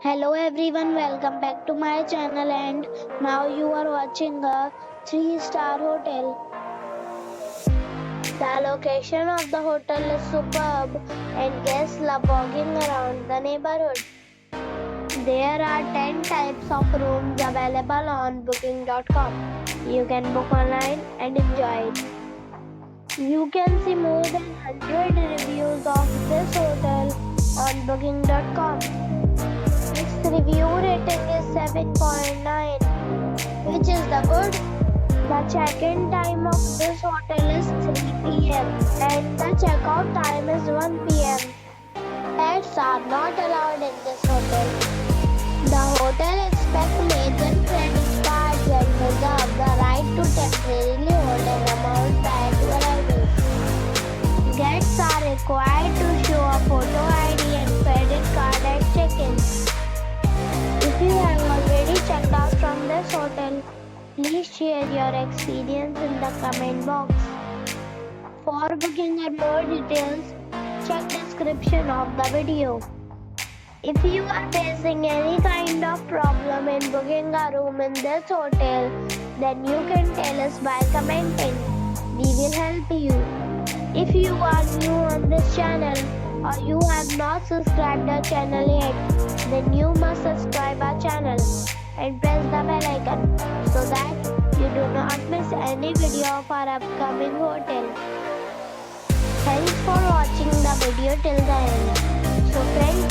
Hello everyone, welcome back to my channel and now you are watching a 3-star hotel. The location of the hotel is superb and guests love walking around the neighborhood. There are 10 types of rooms available on booking.com. You can book online and enjoy it. You can see more than 100 reviews of this hotel on booking.com. Its review rating is 7.9, which is the good. The check-in time of this hotel is 3 p.m. and the check-out time is 1 p.m. Pets are not allowed in this hotel. The hotel expects major credit cards and reserves the right to temporarily hold an amount prior to arrival. Guests are required to show a photo ID and credit card at check-in. If you have already checked out from this hotel, please share your experience in the comment box. For booking or more details, check description of the video. If you are facing any kind of problem in booking a room in this hotel, then you can tell us by commenting. We will help you. If you are new on this channel or you have not subscribed our channel yet, then you must subscribe our channel and press the bell icon so that you do not miss any video of our upcoming hotel. Thanks for watching the video till the end. So friends,